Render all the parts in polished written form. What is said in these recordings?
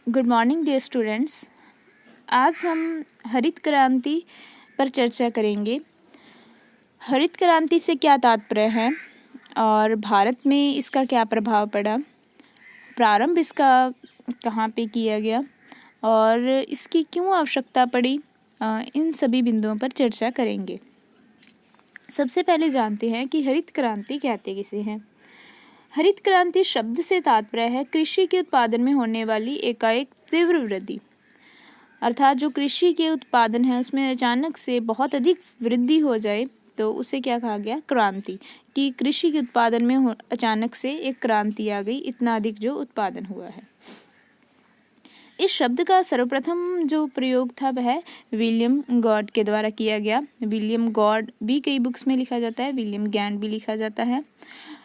Good morning dear students. आज हम हरित क्रांति पर चर्चा करेंगे। हरित क्रांति से क्या तात्पर्य है और भारत में इसका क्या प्रभाव पड़ा, प्रारंभ इसका कहाँ पे किया गया और इसकी क्यों आवश्यकता पड़ी, इन सभी बिंदुओं पर चर्चा करेंगे। सबसे पहले जानते हैं कि हरित क्रांति कहते किसे हैं। हरित क्रांति शब्द से तात्पर्य है कृषि के उत्पादन में होने वाली एकाएक तीव्र वृद्धि, अर्थात जो कृषि के उत्पादन है उसमें अचानक से बहुत अधिक वृद्धि हो जाए तो उसे क्या कहा गया, क्रांति। कि कृषि के उत्पादन में अचानक से एक क्रांति आ गई, इतना अधिक जो उत्पादन हुआ है। इस शब्द का सर्वप्रथम जो प्रयोग था वह विलियम गॉड के द्वारा किया गया। विलियम गॉड भी कई बुक्स में लिखा जाता है, विलियम गैंट भी लिखा जाता है।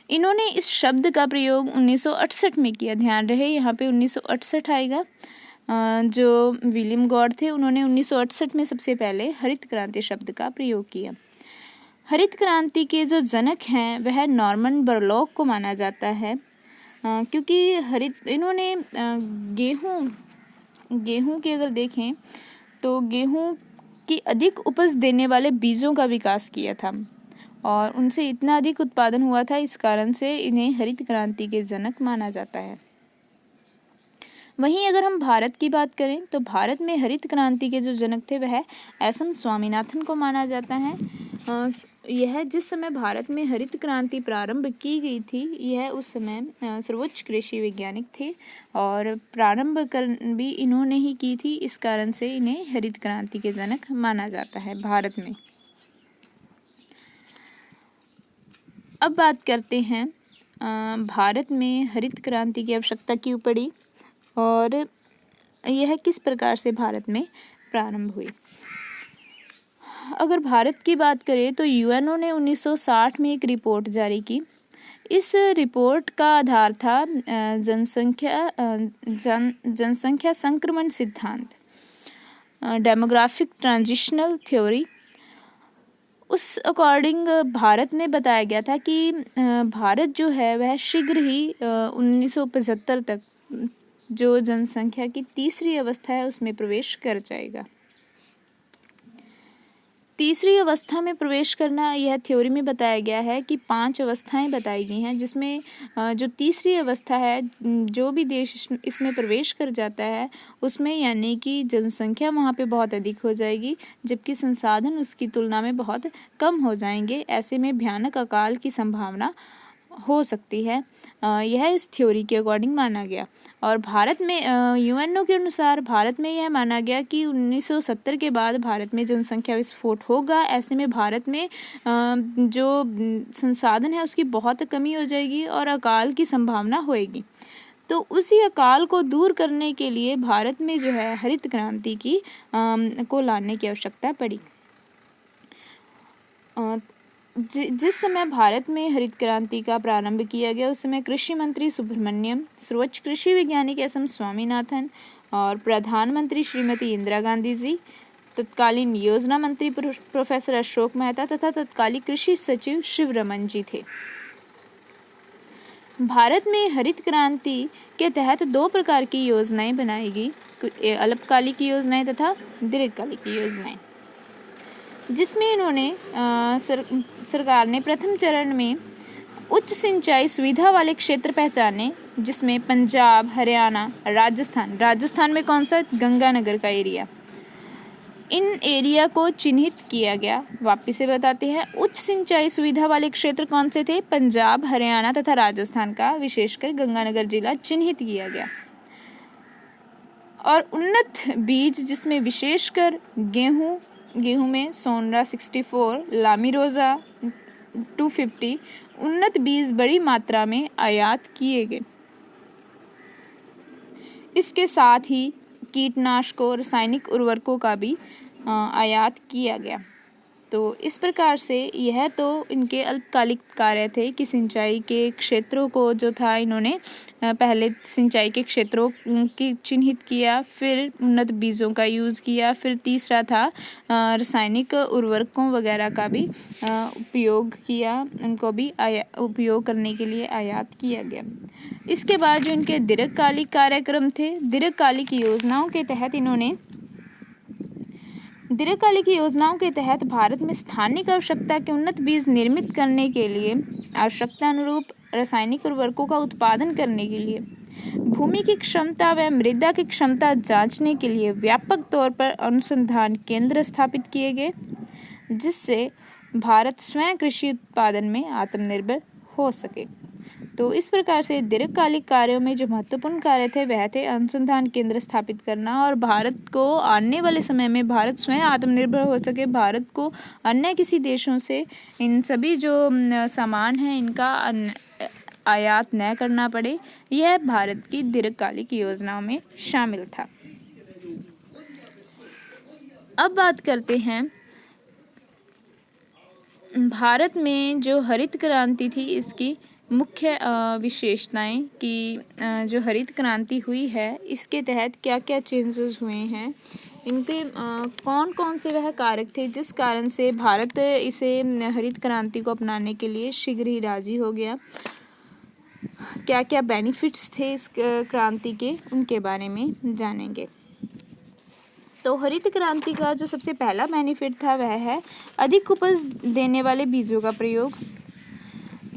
इन्होंने इस शब्द का प्रयोग 1968 में किया। ध्यान रहे यहाँ पे 1968 आएगा। जो विलियम गॉड थे उन्होंने 1968 में सबसे पहले हरित क्रांति शब्द का प्रयोग किया। हरित क्रांति के जो जनक हैं वह नॉर्मन बोरलॉग को माना जाता है, क्योंकि इन्होंने गेहूं के अगर देखें तो गेहूं की अधिक उपज देने वाले बीजों का विकास किया था और उनसे इतना अधिक उत्पादन हुआ था, इस कारण से इन्हें हरित क्रांति के जनक माना जाता है। वहीं अगर हम भारत की बात करें तो भारत में हरित क्रांति के जो जनक थे वह एस.एम. स्वामीनाथन को माना जाता है। यह जिस समय भारत में हरित क्रांति प्रारंभ की गई थी, यह उस समय सर्वोच्च कृषि वैज्ञानिक थे और प्रारंभ कर भी इन्होंने ही की थी, इस कारण से इन्हें हरित क्रांति के जनक माना जाता है भारत में। अब बात करते हैं भारत में हरित क्रांति की आवश्यकता क्यों पड़ी और यह किस प्रकार से भारत में प्रारंभ हुई। अगर भारत की बात करें तो यूएनओ ने 1960 में एक रिपोर्ट जारी की। इस रिपोर्ट का आधार था जनसंख्या संक्रमण सिद्धांत, डेमोग्राफिक ट्रांजिशनल थ्योरी। उस अकॉर्डिंग भारत में बताया गया था कि भारत जो है वह शीघ्र ही 1975 तक जो जनसंख्या की तीसरी अवस्था है उसमें प्रवेश कर जाएगा। तीसरी अवस्था में प्रवेश करना यह थ्योरी में बताया गया है कि 5 अवस्थाएं बताई गई हैं, जिसमें जो तीसरी अवस्था है, जो भी देश इसमें प्रवेश कर जाता है उसमें यानी कि जनसंख्या वहाँ पे बहुत अधिक हो जाएगी, जबकि संसाधन उसकी तुलना में बहुत कम हो जाएंगे। ऐसे में भयानक अकाल की संभावना हो सकती है। यह इस थ्योरी के अकॉर्डिंग माना गया और भारत में यूएनओ के अनुसार भारत में यह माना गया कि 1970 के बाद भारत में जनसंख्या विस्फोट होगा। ऐसे में भारत में जो संसाधन है उसकी बहुत कमी हो जाएगी और अकाल की संभावना होएगी। तो उसी अकाल को दूर करने के लिए भारत में जो है हरित क्रांति की को लाने की आवश्यकता पड़ी। जिस समय भारत में हरित क्रांति का प्रारंभ किया गया उस समय कृषि मंत्री सुब्रमण्यम, सर्वोच्च कृषि वैज्ञानिक एस.एम. स्वामीनाथन और प्रधानमंत्री श्रीमती इंदिरा गांधी जी, तत्कालीन योजना मंत्री प्रोफेसर अशोक मेहता तथा तत्कालीन कृषि सचिव शिवरमन जी थे। भारत में हरित क्रांति के तहत 2 प्रकार की योजनाएं बनाई गई, अल्पकालिक योजनाएं तथा दीर्घकालिक योजनाएं, जिसमें इन्होंने सरकार ने प्रथम चरण में उच्च सिंचाई सुविधा वाले क्षेत्र पहचाने, जिसमें पंजाब, हरियाणा, राजस्थान में कौन सा, गंगानगर का एरिया, इन एरिया को चिन्हित किया गया। वापिस से बताते हैं, उच्च सिंचाई सुविधा वाले क्षेत्र कौन से थे, पंजाब, हरियाणा तथा राजस्थान का विशेषकर गंगानगर जिला चिन्हित किया गया। और उन्नत बीज, जिसमें विशेषकर गेहूं में सोनरा 64, लामिरोजा 250 उन्नत बीज बड़ी मात्रा में आयात किए गए। इसके साथ ही कीटनाशकों, रासायनिक उर्वरकों का भी आयात किया गया। तो इस प्रकार से यह तो इनके अल्पकालिक कार्य थे कि सिंचाई के क्षेत्रों को जो था इन्होंने पहले सिंचाई के क्षेत्रों की चिन्हित किया, फिर उन्नत बीजों का यूज़ किया, फिर तीसरा था रासायनिक उर्वरकों वगैरह का भी उपयोग किया, उनको भी उपयोग करने के लिए आयात किया गया। इसके बाद जो इनके दीर्घकालिक कार्यक्रम थे, दीर्घकालिक योजनाओं के तहत भारत में स्थानिक आवश्यकता के उन्नत बीज निर्मित करने के लिए, आवश्यकता अनुरूप रासायनिक उर्वरकों का उत्पादन करने के लिए, भूमि की क्षमता व मृदा की क्षमता जांचने के लिए व्यापक तौर पर अनुसंधान केंद्र स्थापित किए गए, जिससे भारत स्वयं कृषि उत्पादन में आत्मनिर्भर हो सके। तो इस प्रकार से दीर्घकालिक कार्यों में जो महत्वपूर्ण कार्य थे वह थे अनुसंधान केंद्र स्थापित करना, और भारत को आने वाले समय में भारत स्वयं आत्मनिर्भर हो सके, भारत को अन्य किसी देशों से इन सभी जो सामान हैं इनका आयात न करना पड़े, यह भारत की दीर्घकालिक योजनाओं में शामिल था। अब बात करते हैं भारत में जो हरित क्रांति थी इसकी मुख्य विशेषताएं, कि जो हरित क्रांति हुई है इसके तहत क्या क्या चेंजेस हुए हैं, इनके कौन कौन से वह कारक थे जिस कारण से भारत इसे हरित क्रांति को अपनाने के लिए शीघ्र ही राजी हो गया, क्या क्या बेनिफिट्स थे इस क्रांति के, उनके बारे में जानेंगे। तो हरित क्रांति का जो सबसे पहला बेनिफिट था वह है अधिक उपज देने वाले बीजों का प्रयोग।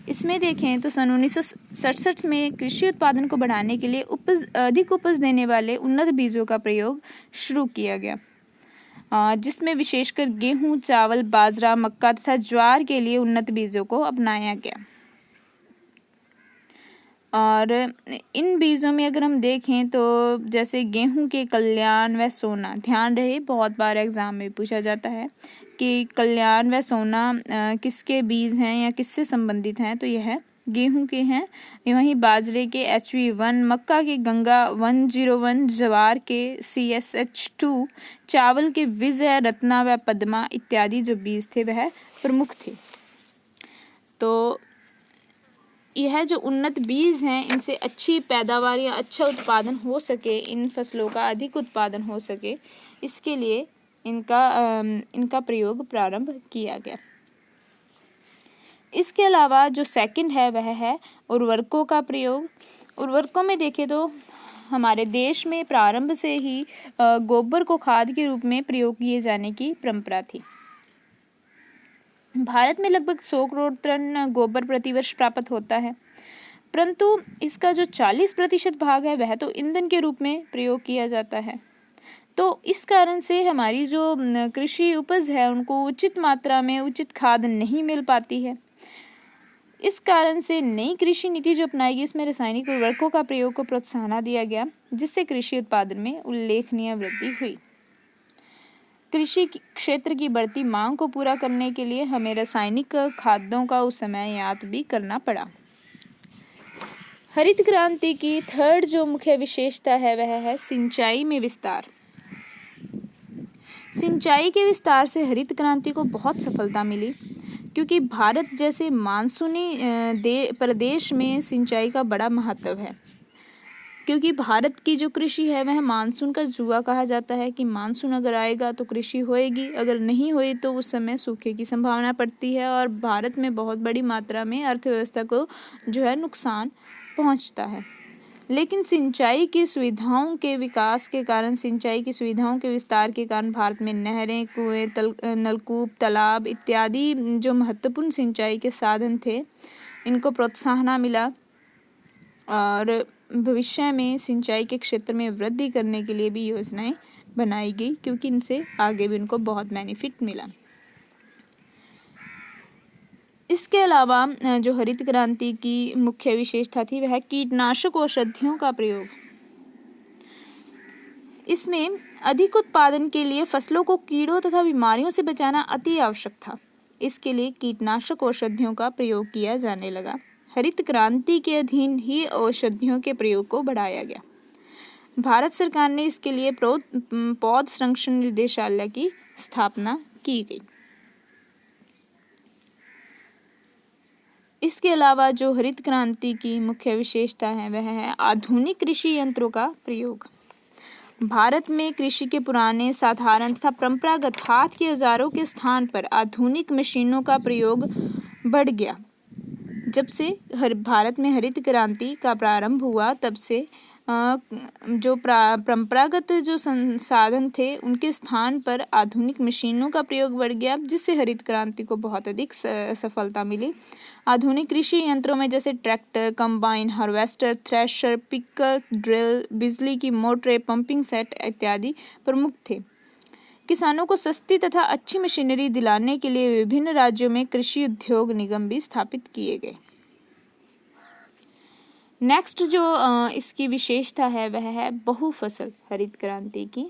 इसमें देखें तो सन 1967 में कृषि उत्पादन को बढ़ाने के लिए अधिक उपज देने वाले उन्नत बीजों का प्रयोग शुरू किया गया, जिसमें विशेषकर गेहूं, चावल, बाजरा, मक्का तथा ज्वार के लिए उन्नत बीजों को अपनाया गया। और इन बीजों में अगर हम देखें तो जैसे गेहूं के कल्याण व सोना, ध्यान रहे बहुत बार एग्जाम में पूछा जाता है कि कल्याण व सोना किसके बीज हैं या किससे संबंधित हैं, तो यह गेहूं के हैं। वहीं बाजरे के HV1, मक्का के गंगा 101, ज्वार के CSH2, चावल के विजय, रत्ना व पद्मा इत्यादि जो बीज थे वह प्रमुख थे। तो यह जो उन्नत बीज हैं इनसे अच्छी पैदावार या अच्छा उत्पादन हो सके, इन फसलों का अधिक उत्पादन हो सके, इसके लिए इनका प्रयोग प्रारंभ किया गया। इसके अलावा जो सेकंड है वह है उर्वरकों का प्रयोग। उर्वरकों में देखें तो हमारे देश में प्रारंभ से ही गोबर को खाद के रूप में प्रयोग किए जाने की परंपरा थी। भारत में लगभग 100 करोड़ टन गोबर प्रतिवर्ष प्राप्त होता है, परंतु इसका जो 40% भाग है वह तो ईंधन के रूप में प्रयोग किया जाता है। तो इस कारण से हमारी जो कृषि उपज है उनको उचित मात्रा में उचित खाद नहीं मिल पाती है। इस कारण से नई कृषि नीति जो अपनाई गई इसमें रासायनिक उर्वरकों का प्रयोग को प्रोत्साहन दिया गया, जिससे कृषि उत्पादन में उल्लेखनीय वृद्धि हुई। कृषि क्षेत्र की बढ़ती मांग को पूरा करने के लिए हमें रासायनिक खादों का उस समय आयात भी करना पड़ा। हरित क्रांति की थर्ड जो मुख्य विशेषता है वह है सिंचाई में विस्तार। सिंचाई के विस्तार से हरित क्रांति को बहुत सफलता मिली, क्योंकि भारत जैसे मानसूनी प्रदेश में सिंचाई का बड़ा महत्व है। क्योंकि भारत की जो कृषि है वह मानसून का जुआ कहा जाता है कि मानसून अगर आएगा तो कृषि होएगी, अगर नहीं हुई तो उस समय सूखे की संभावना पड़ती है और भारत में बहुत बड़ी मात्रा में अर्थव्यवस्था को जो है नुकसान पहुंचता है। लेकिन सिंचाई की सुविधाओं के विकास के कारण, सिंचाई की सुविधाओं के विस्तार के कारण भारत में नहरें, कुएं, नलकूप, तालाब इत्यादि जो महत्वपूर्ण सिंचाई के साधन थे इनको प्रोत्साहन मिला, और भविष्य में सिंचाई के क्षेत्र में वृद्धि करने के लिए भी योजनाएं बनाई गई, क्योंकि इनसे आगे भी उनको बहुत बेनिफिट मिला। इसके अलावा जो हरित क्रांति की मुख्य विशेषता थी वह कीटनाशक औषधियों का प्रयोग। इसमें अधिक उत्पादन के लिए फसलों को कीड़ों तथा बीमारियों से बचाना अति आवश्यक था। इसके लिए कीटनाशक औषधियों का प्रयोग किया जाने लगा। हरित क्रांति के अधीन ही औषधियों के प्रयोग को बढ़ाया गया। भारत सरकार ने इसके लिए पौध संरक्षण निदेशालय की स्थापना की गई। इसके अलावा जो हरित क्रांति की मुख्य विशेषता है वह है आधुनिक कृषि यंत्रों का प्रयोग। भारत में कृषि के पुराने, साधारण तथा परंपरागत हाथ के औजारों के स्थान पर आधुनिक मशीनों का प्रयोग बढ़ गया। जब से भारत में हरित क्रांति का प्रारंभ हुआ तब से जो परंपरागत जो संसाधन थे उनके स्थान पर आधुनिक मशीनों का प्रयोग बढ़ गया, जिससे हरित क्रांति को बहुत अधिक सफलता मिली। आधुनिक कृषि यंत्रों में जैसे tractor, combine, harvester, thresher, picker, drill, बिजली की मोटरें, पंपिंग सेट इत्यादि प्रमुख थे। किसानों को सस्ती तथा अच्छी मशीनरी दिलाने के लिए विभिन्न राज्यों में कृषि उद्योग निगम भी स्थापित किए गए। नेक्स्ट जो इसकी विशेषता है वह है बहुफसल हरित क्रांति की।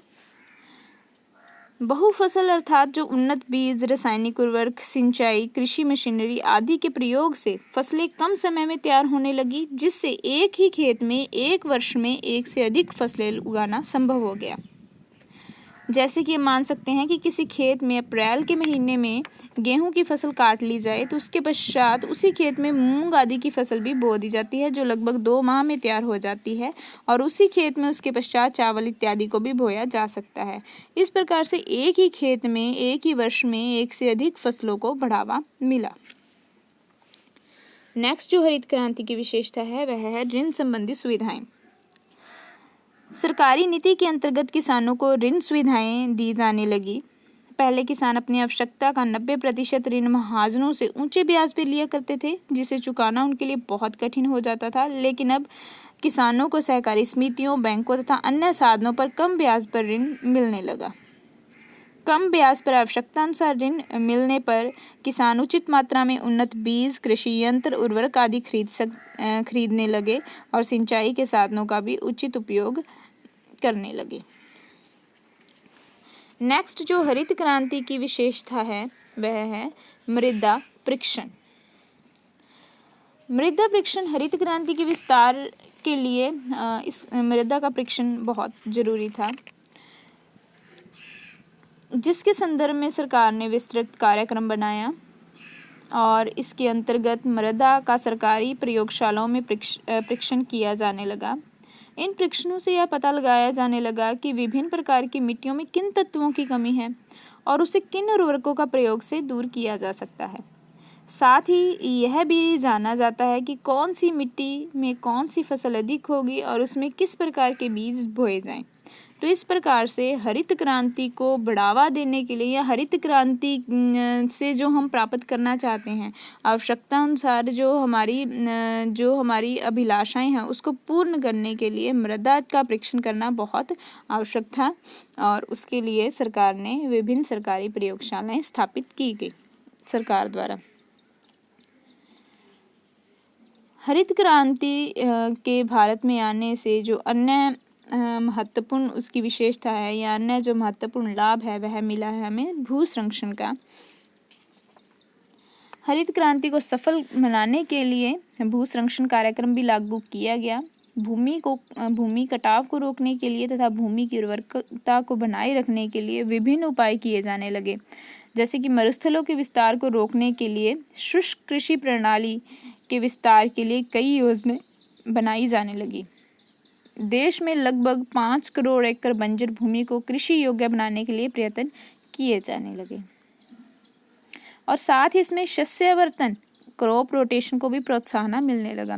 बहुफसल अर्थात जो उन्नत बीज, रासायनिक उर्वरक, सिंचाई, कृषि मशीनरी आदि के प्रयोग से फसलें कम समय में तैयार होने लगी, जिससे एक ही खेत में एक वर्ष में एक से अधिक फसलें उगाना संभव हो गया। जैसे कि मान सकते हैं कि किसी खेत में अप्रैल के महीने में गेहूं की फसल काट ली जाए तो उसके पश्चात उसी खेत में मूंग आदि की फसल भी बो दी जाती है, जो लगभग 2 माह में तैयार हो जाती है, और उसी खेत में उसके पश्चात चावल इत्यादि को भी बोया जा सकता है। इस प्रकार से एक ही खेत में एक ही वर्ष में एक से अधिक फसलों को बढ़ावा मिला। नेक्स्ट जो हरित क्रांति की विशेषता है वह है ऋण संबंधी सुविधाएं। सरकारी नीति के अंतर्गत किसानों को ऋण सुविधाएं दी जाने लगी। पहले किसान अपनी आवश्यकता का 90% ऋण महाजनों से ऊंचे ब्याज पर लिया करते थे, जिसे चुकाना उनके लिए बहुत कठिन हो जाता था। लेकिन अब किसानों को सहकारी समितियों, बैंकों तथा अन्य साधनों पर कम ब्याज पर ऋण मिलने लगा। कम ब्याज पर आवश्यकता अनुसार ऋण मिलने पर किसान उचित मात्रा में उन्नत बीज, कृषि यंत्र, उर्वरक आदि खरीदने लगे और सिंचाई के साधनों का भी उचित उपयोग करने लगे। नेक्स्ट जो हरित क्रांति की विशेषता है वह है मृदा परीक्षण। मृदा परीक्षण हरित क्रांति के विस्तार के लिए इस मृदा का परीक्षण बहुत जरूरी था, जिसके संदर्भ में सरकार ने विस्तृत कार्यक्रम बनाया और इसके अंतर्गत मृदा का सरकारी प्रयोगशालाओं में परीक्षण किया जाने लगा। इन परीक्षणों से यह पता लगाया जाने लगा कि विभिन्न प्रकार की मिट्टियों में किन तत्वों की कमी है और उसे किन उर्वरकों का प्रयोग से दूर किया जा सकता है। साथ ही यह भी जाना जाता है कि कौन सी मिट्टी में कौन सी फसल अधिक होगी और उसमें किस प्रकार के बीज बोए जाएं। तो इस प्रकार से हरित क्रांति को बढ़ावा देने के लिए या हरित क्रांति से जो हम प्राप्त करना चाहते हैं, आवश्यकता अनुसार जो हमारी अभिलाषाएं हैं उसको पूर्ण करने के लिए मृदा का परीक्षण करना बहुत आवश्यक था, और उसके लिए सरकार ने विभिन्न सरकारी प्रयोगशालाएं स्थापित की गई सरकार द्वारा। हरित क्रांति के भारत में आने से जो अन्य महत्वपूर्ण उसकी विशेषता है या अन्य जो महत्वपूर्ण लाभ है वह मिला है हमें भू संरक्षण का। हरित क्रांति को सफल बनाने के लिए भू संरक्षण कार्यक्रम भी लागू किया गया। भूमि कटाव को रोकने के लिए तथा भूमि की उर्वरकता को बनाए रखने के लिए विभिन्न उपाय किए जाने लगे, जैसे कि मरुस्थलों के विस्तार को रोकने के लिए शुष्क कृषि प्रणाली के विस्तार के लिए कई योजनाएं बनाई जाने लगी। देश में लगभग 5 करोड़ एकड़ बंजर भूमि को कृषि योग्य बनाने के लिए प्रयत्न किए जाने लगे, और साथ ही इसमें शस्यवर्धन क्रॉप रोटेशन को भी प्रोत्साहन मिलने लगा।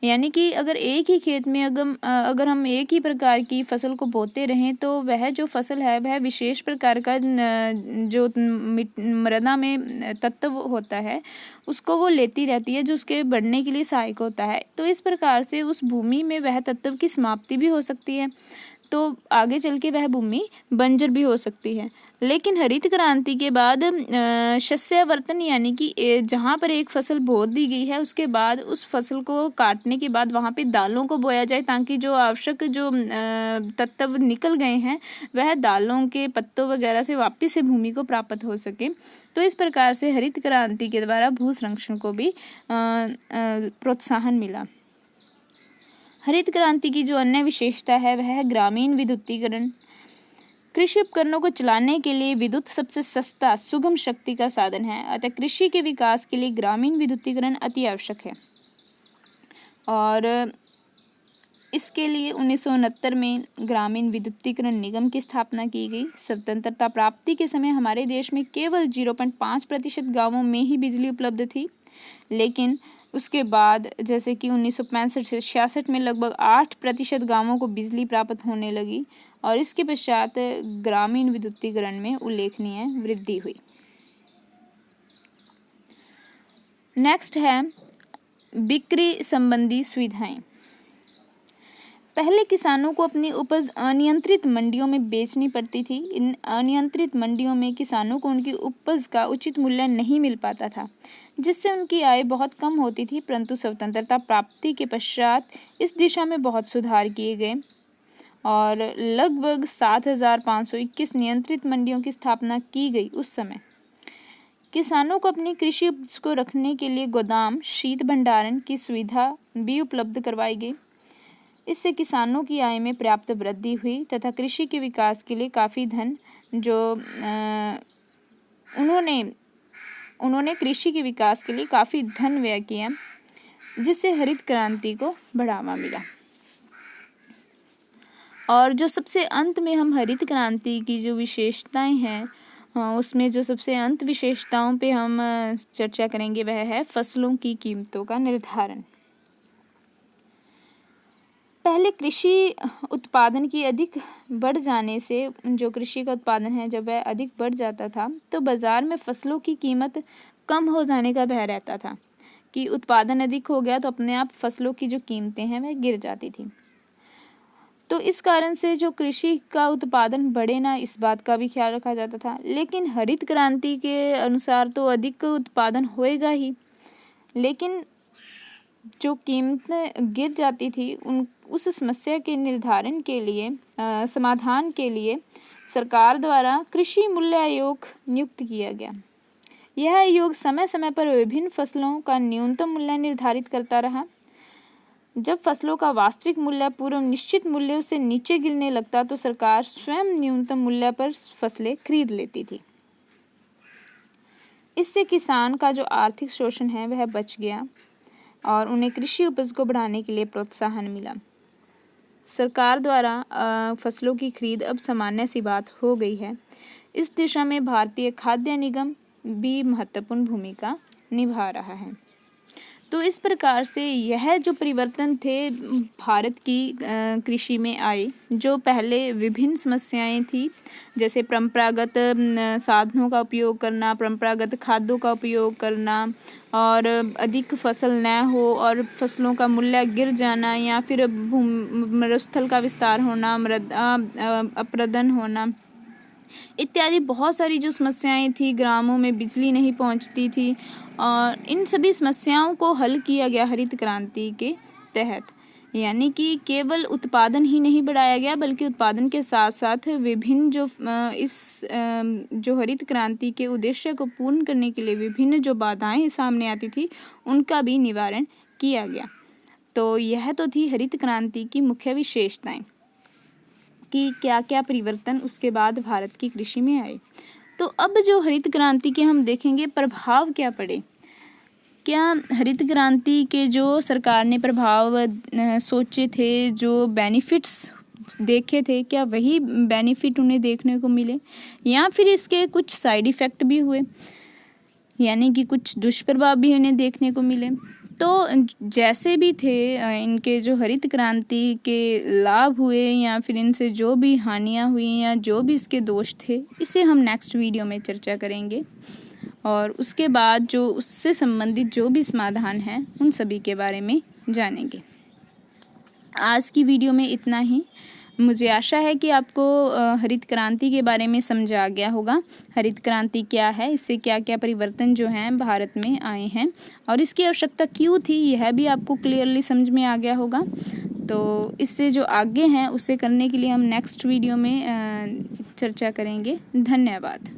यानी कि अगर एक ही खेत में अगर हम एक ही प्रकार की फसल को बोते रहें तो वह जो फसल है वह विशेष प्रकार का जो मृदा में तत्व होता है उसको वो लेती रहती है, जो उसके बढ़ने के लिए सहायक होता है। तो इस प्रकार से उस भूमि में वह तत्व की समाप्ति भी हो सकती है, तो आगे चल के वह भूमि बंजर भी हो सकती है। लेकिन हरित क्रांति के बाद शस्यवर्धन यानी कि जहाँ पर एक फसल बो दी गई है उसके बाद उस फसल को काटने के बाद वहाँ पे दालों को बोया जाए, ताकि जो आवश्यक जो तत्व निकल गए हैं वह दालों के पत्तों वगैरह से वापस से भूमि को प्राप्त हो सके। तो इस प्रकार से हरित क्रांति के द्वारा भू संरक्षण को भी प्रोत्साहन मिला। हरित क्रांति की जो अन्य विशेषता है वह है ग्रामीण विद्युतीकरण। कृषि उपकरणों को चलाने के लिए विद्युत सबसे सस्ता सुगम शक्ति का साधन है, अतः कृषि के विकास के लिए ग्रामीण विद्युतीकरण अति आवश्यक है। और इसके लिए 1969 में ग्रामीण विद्युतीकरण निगम की स्थापना की गई। स्वतंत्रता प्राप्ति के समय हमारे देश में केवल 0.5% गाँवों में ही बिजली उपलब्ध थी, लेकिन उसके बाद जैसे कि 1965 से 66 में लगभग 8% गाँवों को बिजली प्राप्त होने लगी और इसके पश्चात ग्रामीण विद्युतीकरण में उल्लेखनीय वृद्धि हुई। नेक्स्ट है बिक्री संबंधी सुविधाएं। पहले किसानों को अपनी उपज अनियंत्रित मंडियों में बेचनी पड़ती थी। इन अनियंत्रित मंडियों में किसानों को उनकी उपज का उचित मूल्य नहीं मिल पाता था, जिससे उनकी आय बहुत कम होती थी। परंतु स्वतंत्रता प्राप्ति के पश्चात इस दिशा में बहुत सुधार किए गए और लगभग 7,521 नियंत्रित मंडियों की स्थापना की गई। उस समय किसानों को अपनी कृषि उपज को रखने के लिए गोदाम, शीत भंडारण की सुविधा भी उपलब्ध करवाई गई। इससे किसानों की आय में पर्याप्त वृद्धि हुई तथा कृषि के विकास के लिए काफ़ी धन जो उन्होंने कृषि के विकास के लिए काफ़ी धन व्यय किया, जिससे हरित क्रांति को बढ़ावा मिला। और जो सबसे अंत में हम हरित क्रांति की जो विशेषताएं हैं उसमें जो सबसे अंत विशेषताओं पे हम चर्चा करेंगे वह है फसलों की कीमतों का निर्धारण। पहले कृषि उत्पादन की अधिक बढ़ जाने से जो कृषि का उत्पादन है जब वह अधिक बढ़ जाता था तो बाज़ार में फसलों की कीमत कम हो जाने का भय रहता था कि उत्पादन अधिक हो गया तो अपने आप फसलों की जो कीमतें हैं वह गिर जाती थी। तो इस कारण से जो कृषि का उत्पादन बढ़े ना, इस बात का भी ख्याल रखा जाता था। लेकिन हरित क्रांति के अनुसार तो अधिक उत्पादन होएगा ही, लेकिन जो कीमतें गिर जाती थी उस समस्या के निर्धारण के लिए समाधान के लिए सरकार द्वारा कृषि मूल्य आयोग नियुक्त किया गया। यह आयोग समय समय पर विभिन्न फसलों का न्यूनतम मूल्य निर्धारित करता रहा। जब फसलों का वास्तविक मूल्य पूर्व निश्चित मूल्यों से नीचे गिरने लगता तो सरकार स्वयं न्यूनतम मूल्य पर फसलें खरीद लेती थी। इससे किसान का जो आर्थिक शोषण है वह बच गया और उन्हें कृषि उपज को बढ़ाने के लिए प्रोत्साहन मिला। सरकार द्वारा फसलों की खरीद अब सामान्य सी बात हो गई है। इस दिशा में भारतीय खाद्य निगम भी महत्वपूर्ण भूमिका निभा रहा है। तो इस प्रकार से यह जो परिवर्तन थे भारत की कृषि में आए, जो पहले विभिन्न समस्याएं थी जैसे परंपरागत साधनों का उपयोग करना, परंपरागत खाद्यों का उपयोग करना और अधिक फसल न हो और फसलों का मूल्य गिर जाना या फिर मरुस्थल का विस्तार होना, अपरदन होना इत्यादि बहुत सारी जो समस्याएं थी, ग्रामों में बिजली नहीं पहुंचती थी और इन सभी समस्याओं को हल किया गया हरित क्रांति के तहत। यानी कि केवल उत्पादन ही नहीं बढ़ाया गया बल्कि उत्पादन के साथ साथ विभिन्न जो हरित क्रांति के उद्देश्य को पूर्ण करने के लिए विभिन्न जो बाधाएं सामने आती थी उनका भी निवारण किया गया। तो यह तो थी हरित क्रांति की मुख्य विशेषताएं कि क्या क्या परिवर्तन उसके बाद भारत की कृषि में आए। तो अब जो हरित क्रांति के हम देखेंगे प्रभाव क्या पड़े। क्या हरित क्रांति के जो सरकार ने प्रभाव सोचे थे, जो बेनिफिट्स देखे थे, क्या वही बेनिफिट उन्हें देखने को मिले या फिर इसके कुछ साइड इफ़ेक्ट भी हुए, यानी कि कुछ दुष्प्रभाव भी उन्हें देखने को मिले। तो जैसे भी थे इनके जो हरित क्रांति के लाभ हुए या फिर इनसे जो भी हानियां हुई या जो भी इसके दोष थे, इसे हम नेक्स्ट वीडियो में चर्चा करेंगे और उसके बाद जो उससे संबंधित जो भी समाधान है उन सभी के बारे में जानेंगे। आज की वीडियो में इतना ही। मुझे आशा है कि आपको हरित क्रांति के बारे में समझ आ गया होगा। हरित क्रांति क्या है, इससे क्या क्या परिवर्तन जो हैं भारत में आए हैं और इसकी आवश्यकता क्यों थी, यह भी आपको क्लियरली समझ में आ गया होगा। तो इससे जो आगे हैं उसे करने के लिए हम नेक्स्ट वीडियो में चर्चा करेंगे। धन्यवाद।